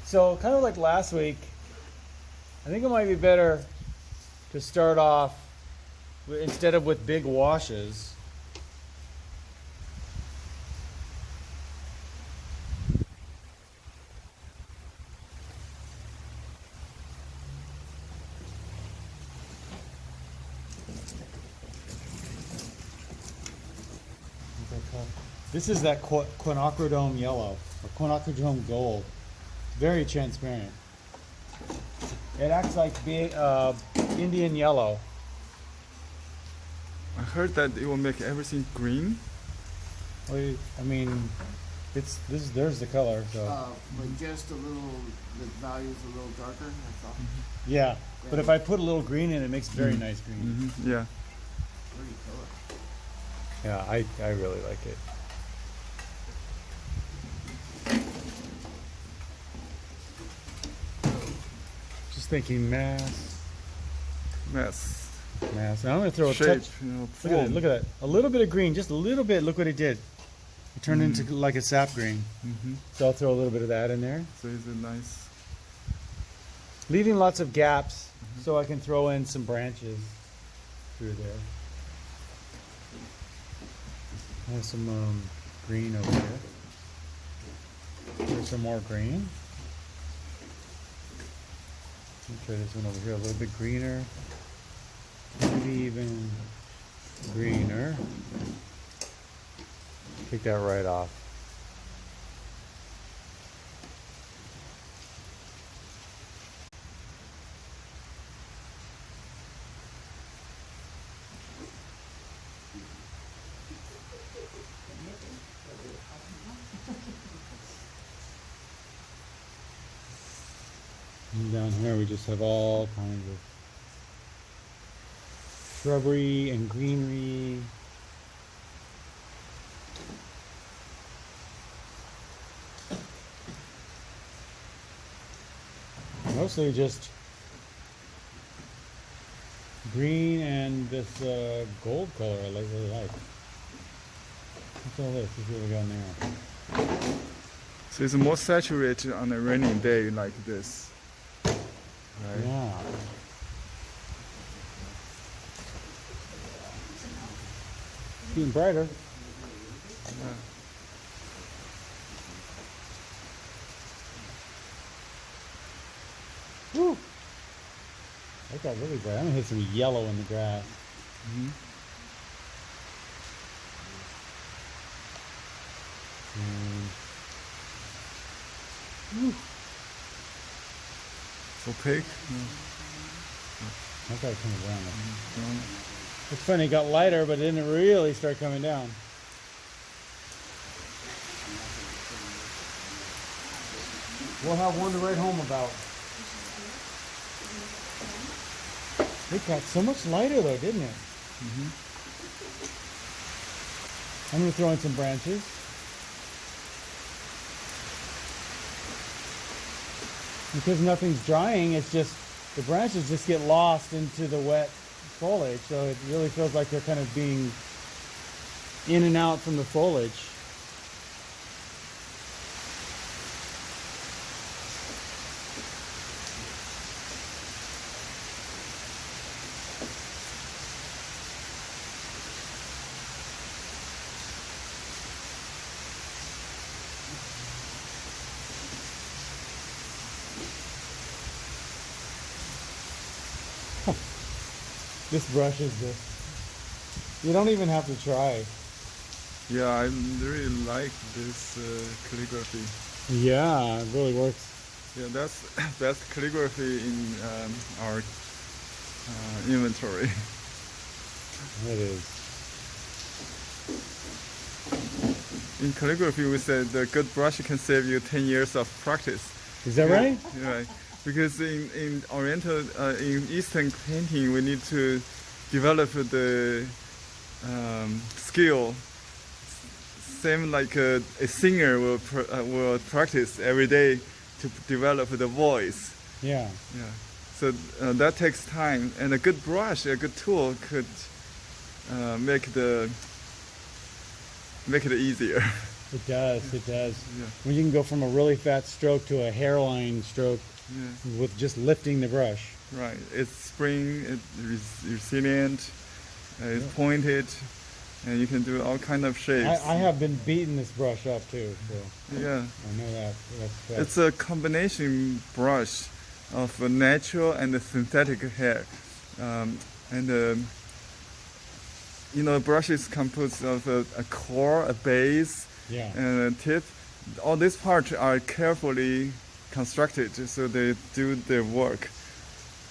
So kind of like last week, I think it might be better to start off instead of with big washes. This is that quinacridone yellow or quinacridone gold. Very transparent. It acts like big Indian yellow. I heard that it will make everything green. Well, I mean, there's the color. So But just a little, the value's a little darker, that's all. yeah, but if I put a little green in, it makes very nice green. Yeah. Pretty color. Yeah, I really like it. Just thinking mass. And I'm gonna throw a Shape, touch. Look at form. it. Look at that. A little bit of green, just a little bit. Look what it did. It turned into like a sap green. So I'll throw a little bit of that in there, So it's a nice. leaving lots of gaps so I can throw in some branches through there. There's some green over here. There's some more green. Let me try this one over here, a little bit greener. Maybe even greener. Take that right off. And down here we just have all kinds of shrubbery and greenery. Mostly just green and this gold color I really like. What's all this? Let's see what we got in there. So it's more saturated on a rainy day like this. Right? Yeah. It's getting brighter. Woo! That got really bright. I'm gonna hit some yellow in the grass. Woo! It's opaque. I thought it came down. It's funny, it got lighter, but it didn't really start coming down. We'll have one to write home about. It got so much lighter though, didn't it? I'm going to throw in some branches. Because nothing's drying, it's just, the branches just get lost into the wet foliage, so it really feels like they're kind of being in and out from the foliage. This brush is just, you don't even have to try. Yeah, I really like this calligraphy. Yeah, it really works. Yeah, that's best calligraphy in our inventory. It is. In calligraphy, we said the good brush can save you 10 years of practice. Is that right? Right. Because in Oriental, in Eastern painting, we need to develop the skill. Same like a singer will practice every day to develop the voice. Yeah. Yeah. So that takes time, and a good brush, a good tool could make it easier. It does. It does. Yeah. When you can go from a really fat stroke to a hairline stroke Yeah. with just lifting the brush. Right. It's spring. It's resilient. It's pointed, and you can do all kind of shapes. I have been beating this brush up too, so Yeah. I know that. That's It's a combination brush of a natural and a synthetic hair, you know, a brush is composed of a core, a base, yeah. and a tip. All these parts are carefully constructed so they do their work.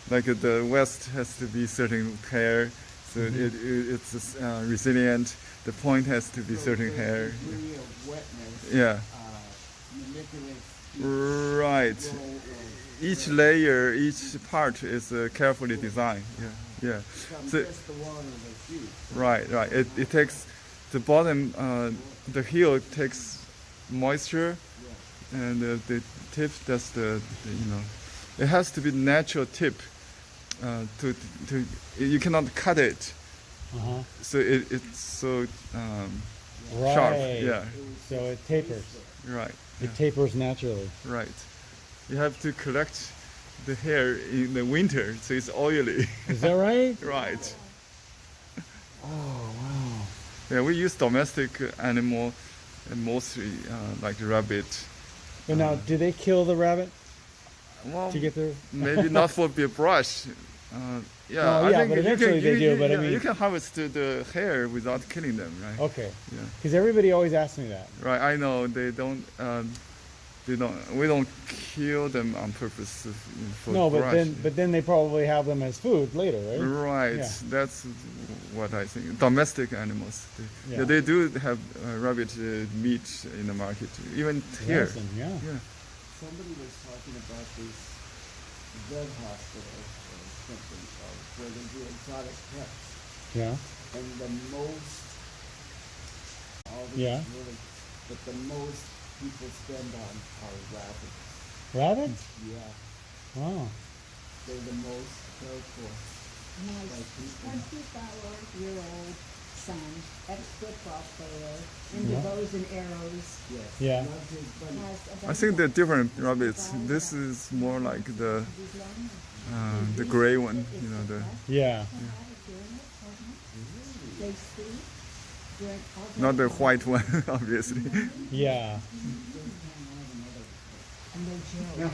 Like the west has to be certain hair, so it's resilient. The point has to be certain hair. Degree of wetness Yeah. manipulates Right. Each layer, each part is carefully designed. Yeah. Yeah. So, just the water that's used. right. Right. It takes the bottom, the heel takes moisture, and the tip does the you know, it has to be natural tip. You cannot cut it, Uh-huh. so it's so Right. sharp. Yeah. So it tapers. Right. It tapers naturally. Right. You have to collect the hair in the winter, so it's oily. Is that right? Right. Oh wow. Yeah, we use domestic animal, and mostly like rabbit. But now, do they kill the rabbit Well, to get their? maybe not for the brush. Yeah, No, I yeah, think but you eventually can, they do, but I yeah, mean- you can harvest the hair without killing them, right? Okay. Yeah. Because everybody always asks me that. Right. I know they don't. We don't kill them on purpose for No, brush. but then they probably have them as food later, right? Right. Yeah. That's what I think. Domestic animals. Yeah. They do have rabbit meat in the market, even here. Medicine, yeah. Yeah. Somebody was talking about this vet hospital or something where they do exotic pets, Yeah. and the most, all these Yeah. really, but the most people spend on are rabbits. Rabbits? Yeah, Wow. they're the most cared for. My by people. 24-year-old son, ex-football player, into bows and arrows, Yes. Yeah. Loves his bunny. has a I think they're different rabbits. This is more like the gray one. You know the. Yeah. They sleep during all day Not the white one, obviously. Yeah. and they joke.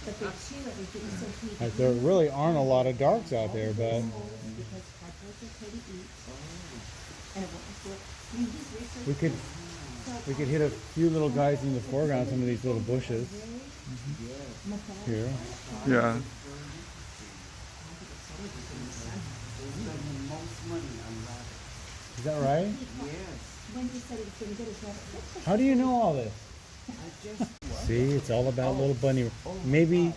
But they chew everything so he Like, there really aren't a lot of darks out there, but because cardboard's okay to eat. And it won't flip. I mean, he's researching. we could hit a few little guys in the foreground, some of these little bushes here. Yeah. Spend the most money on rabbits. Is that right? Yes. When he said he was going to get his rabbit, How do you know all this? I just. See, it's all about little bunny. Maybe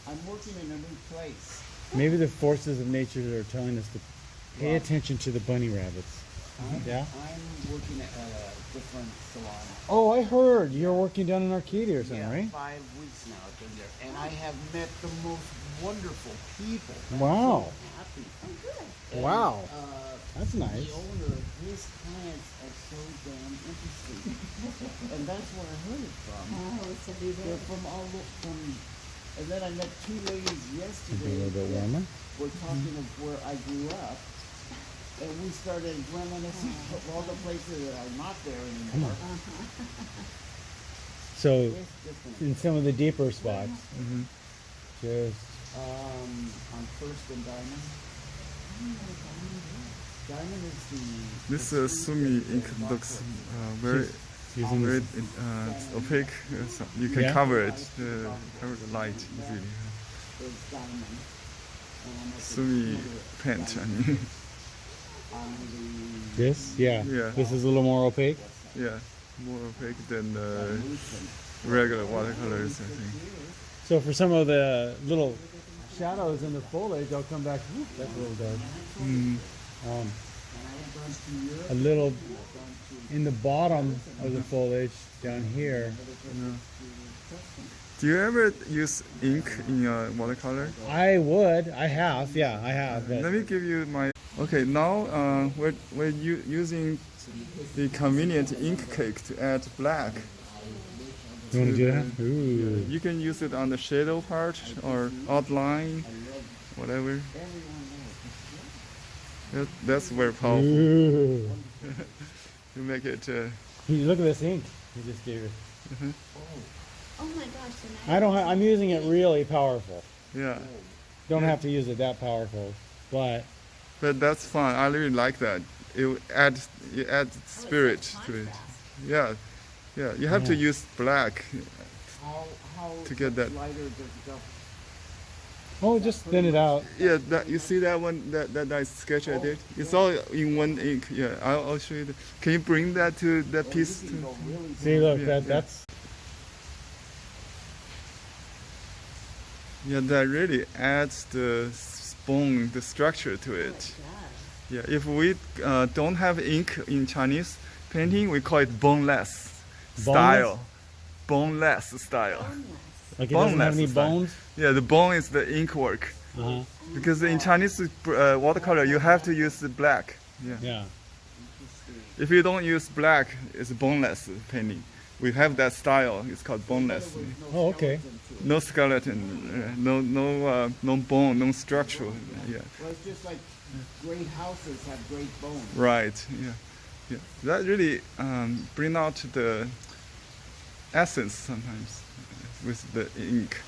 I'm working in a new place. maybe the forces of nature are telling us to pay attention to the bunny rabbits. Yeah. I'm working at a different salon. Oh, I heard you're working down in Arcadia or something, Yeah, right? 5 weeks now I've been there, and I have met the most wonderful people. I'm Wow. so happy. Wow. Uh, That's the nice. owner, his clients are so damn interesting, and that's where I heard it from. oh, so be there. They're from all from. And then I met 2 ladies Be a yesterday. little bit warmer. We're talking of where I grew up, and we started reminiscing of all the places that are not there anymore. So, It's different. in some of the deeper spots, just On First and Diamond. Diamond is the. This the Sumi street ink that they looks walk very using very this. opaque. So you can Yeah. cover it, cover the light easily. with. Is Diamond. And it's Sumi paint. I mean, on this, yeah. Yeah. This is a little more opaque. yeah, more opaque than the Lucent. regular watercolors. I think. So for some of the little shadows in the foliage, I'll come back. Whoop, that's a little dark. Mm. And I have gone to Europe. A little I've gone to in the bottom of the foliage down here. Do you ever use ink in your watercolor? I would. I have. Yeah, I have. Let But me give you my. Okay, now we're using the convenient ink cake to add black. You want to do that? Ooh. You can use it on the shadow part or outline, whatever. That's very powerful. Ooh. To make it. Look at this ink you just gave it. Oh my gosh, so now I don't. I'm using it really powerful. Yeah, Don't have to use it that powerful, but but that's fun. I really like that. You add spirit to it. contrast. Yeah, yeah. You have to Yeah. use black. How To get that- lighter does it go? oh, just thin it out. Yeah, that you see that one, that nice sketch I did. It's all in one ink. Yeah, I'll show you. Can you bring that to that piece? You can To, go really See, look, Yeah, that yeah. that's yeah, that really adds the bone, the structure to it. It Yeah, if we don't have ink in Chinese painting, we call it boneless style. Boneless style. does. Boneless. like it doesn't have any Boneless style. bones. Yeah, the bone is the ink work. Uh-huh. Because in Chinese watercolor, you have to use the black. Yeah. Yeah. If you don't use black, it's boneless painting. We have that style. It's called boneless. Oh, okay. No skeleton, no bone, no structure. Yeah. Well, it's just like great houses have great bones. Right. Yeah. Yeah. That really bring out the essence sometimes with the ink.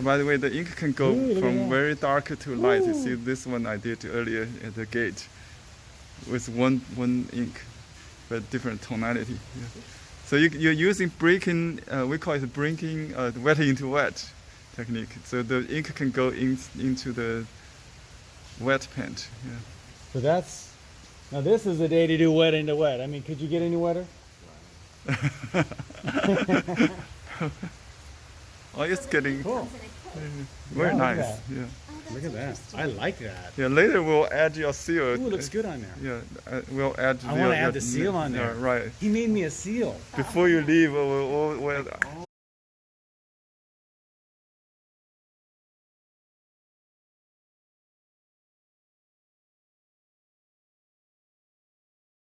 By the way, the ink can go Ooh, look at from that. very dark to light. You Ooh. see this one I did earlier at the gate with one ink, but different tonality. Yeah. So you're using breaking, we call it breaking wet into wet technique. So the ink can go into the wet paint. Yeah. So that's now. This is the day to do wet into wet. I mean, could you get any wetter? Oh, it's getting Cool. Comes in a cake. very Yeah, look at nice. that. Yeah. Oh, that's Look at that. interesting. I like that. Yeah. Later we'll add your seal. Ooh, it looks good on there. Yeah, we'll add. I want to add the seal on there. Yeah, right. He made me a seal. Before you leave, we'll